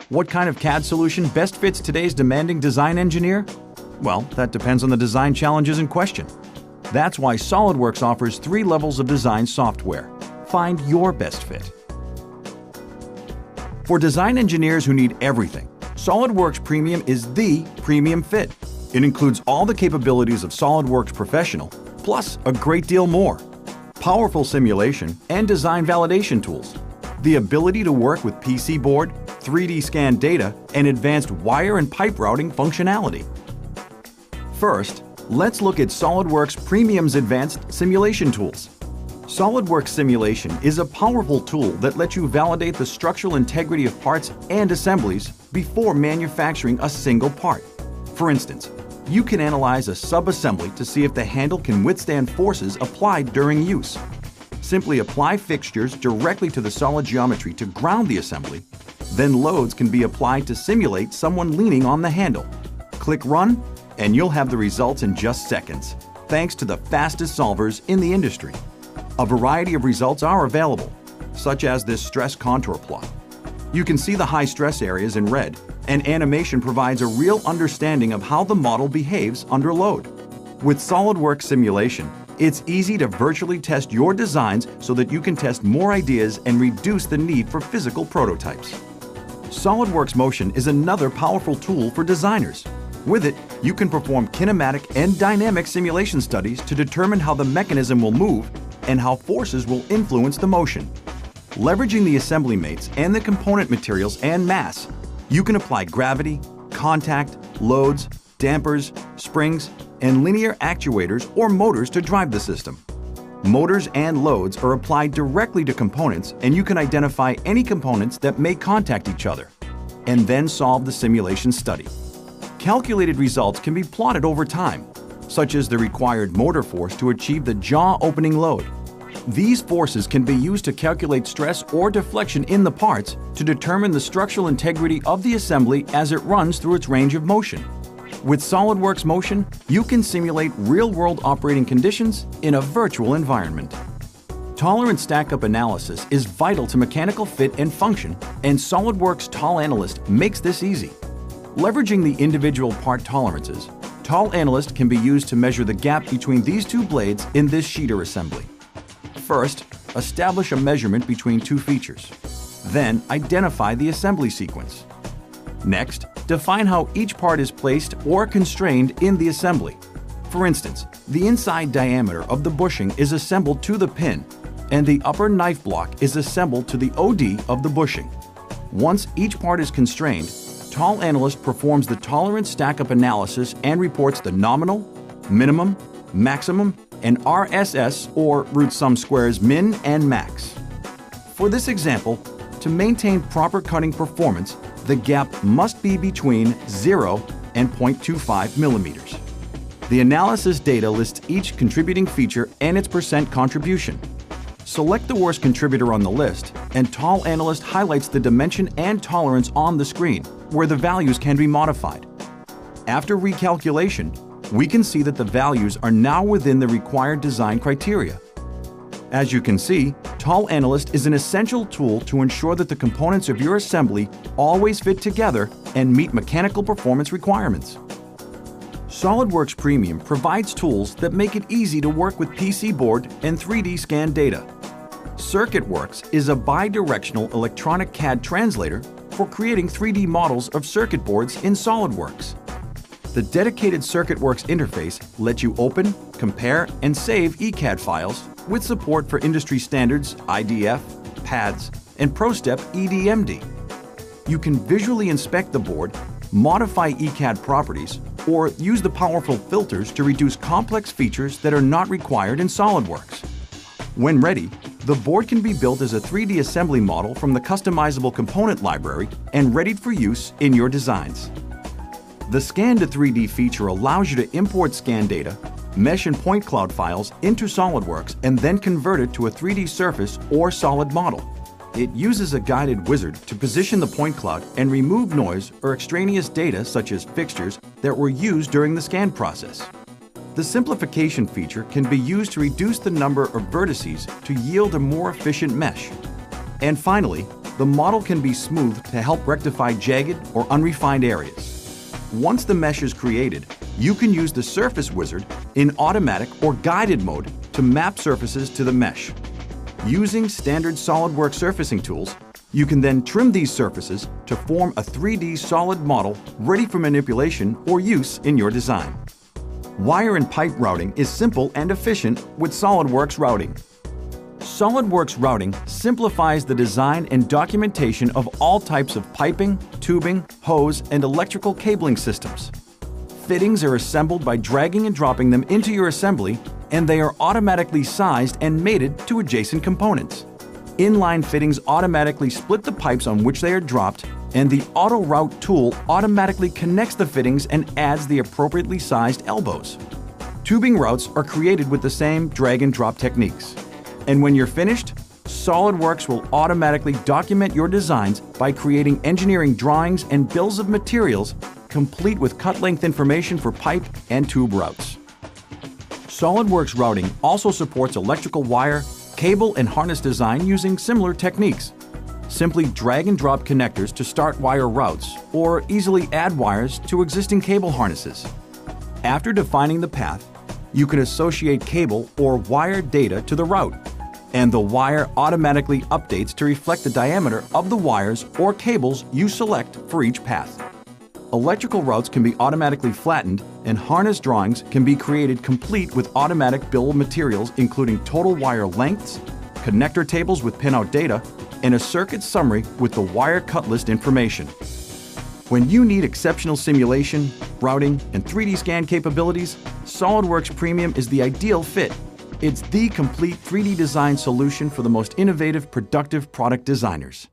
What kind of CAD solution best fits today's demanding design engineer? Well, that depends on the design challenges in question. That's why SolidWorks offers 3 levels of design software. Find your best fit. For design engineers who need everything, SolidWorks Premium is the premium fit. It includes all the capabilities of SolidWorks Professional, plus a great deal more. Powerful simulation and design validation tools. The ability to work with PC board, 3D scan data, and advanced wire and pipe routing functionality. First, let's look at SolidWorks Premium's advanced simulation tools. SolidWorks Simulation is a powerful tool that lets you validate the structural integrity of parts and assemblies before manufacturing a single part. For instance, you can analyze a sub-assembly to see if the handle can withstand forces applied during use. Simply apply fixtures directly to the solid geometry to ground the assembly. Then loads can be applied to simulate someone leaning on the handle. Click Run, and you'll have the results in just seconds, thanks to the fastest solvers in the industry. A variety of results are available, such as this stress contour plot. You can see the high stress areas in red, and animation provides a real understanding of how the model behaves under load. With SolidWorks Simulation, it's easy to virtually test your designs so that you can test more ideas and reduce the need for physical prototypes. SolidWorks Motion is another powerful tool for designers. With it, you can perform kinematic and dynamic simulation studies to determine how the mechanism will move and how forces will influence the motion. Leveraging the assembly mates and the component materials and mass, you can apply gravity, contact, loads, dampers, springs, and linear actuators or motors to drive the system. Motors and loads are applied directly to components, and you can identify any components that may contact each other, and then solve the simulation study. Calculated results can be plotted over time, such as the required motor force to achieve the jaw opening load. These forces can be used to calculate stress or deflection in the parts to determine the structural integrity of the assembly as it runs through its range of motion. With SolidWorks Motion, you can simulate real-world operating conditions in a virtual environment. Tolerant stack-up analysis is vital to mechanical fit and function, and SolidWorks TolAnalyst makes this easy. Leveraging the individual part tolerances, TolAnalyst can be used to measure the gap between these 2 blades in this sheeter assembly. First, establish a measurement between 2 features. Then, identify the assembly sequence. Next, define how each part is placed or constrained in the assembly. For instance, the inside diameter of the bushing is assembled to the pin, and the upper knife block is assembled to the OD of the bushing. Once each part is constrained, TolAnalyst performs the tolerance stack-up analysis and reports the nominal, minimum, maximum, and RSS or root sum squares min and max. For this example, to maintain proper cutting performance, the gap must be between 0 and 0.25 millimeters. The analysis data lists each contributing feature and its % contribution. Select the worst contributor on the list, and TolAnalyst highlights the dimension and tolerance on the screen, where the values can be modified. After recalculation, we can see that the values are now within the required design criteria. As you can see, TolAnalyst is an essential tool to ensure that the components of your assembly always fit together and meet mechanical performance requirements. SolidWorks Premium provides tools that make it easy to work with PC board and 3D scan data. CircuitWorks is a bidirectional electronic CAD translator for creating 3D models of circuit boards in SolidWorks. The dedicated CircuitWorks interface lets you open, compare, and save ECAD files with support for industry standards IDF, PADS, and ProStep EDMD. You can visually inspect the board, modify ECAD properties, or use the powerful filters to reduce complex features that are not required in SolidWorks. When ready, the board can be built as a 3D assembly model from the customizable component library and readied for use in your designs. The Scan to 3D feature allows you to import scan data, mesh and point cloud files into SolidWorks and then convert it to a 3D surface or solid model. It uses a guided wizard to position the point cloud and remove noise or extraneous data such as fixtures that were used during the scan process. The simplification feature can be used to reduce the number of vertices to yield a more efficient mesh. And finally, the model can be smoothed to help rectify jagged or unrefined areas. Once the mesh is created, you can use the Surface Wizard in automatic or guided mode to map surfaces to the mesh. Using standard SolidWorks surfacing tools, you can then trim these surfaces to form a 3D solid model ready for manipulation or use in your design. Wire and pipe routing is simple and efficient with SolidWorks Routing. SolidWorks Routing simplifies the design and documentation of all types of piping, tubing, hose, and electrical cabling systems. Fittings are assembled by dragging and dropping them into your assembly, and they are automatically sized and mated to adjacent components. Inline fittings automatically split the pipes on which they are dropped, and the Auto Route tool automatically connects the fittings and adds the appropriately sized elbows. Tubing routes are created with the same drag and drop techniques. And when you're finished, SolidWorks will automatically document your designs by creating engineering drawings and bills of materials, complete with cut length information for pipe and tube routes. SolidWorks Routing also supports electrical wire, cable, and harness design using similar techniques. Simply drag and drop connectors to start wire routes, or easily add wires to existing cable harnesses. After defining the path, you can associate cable or wire data to the route, and the wire automatically updates to reflect the diameter of the wires or cables you select for each path. Electrical routes can be automatically flattened, and harness drawings can be created complete with automatic bill of materials including total wire lengths, connector tables with pinout data, and a circuit summary with the wire cut list information. When you need exceptional simulation, routing, and 3D scan capabilities, SolidWorks Premium is the ideal fit. It's the complete 3D design solution for the most innovative, productive product designers.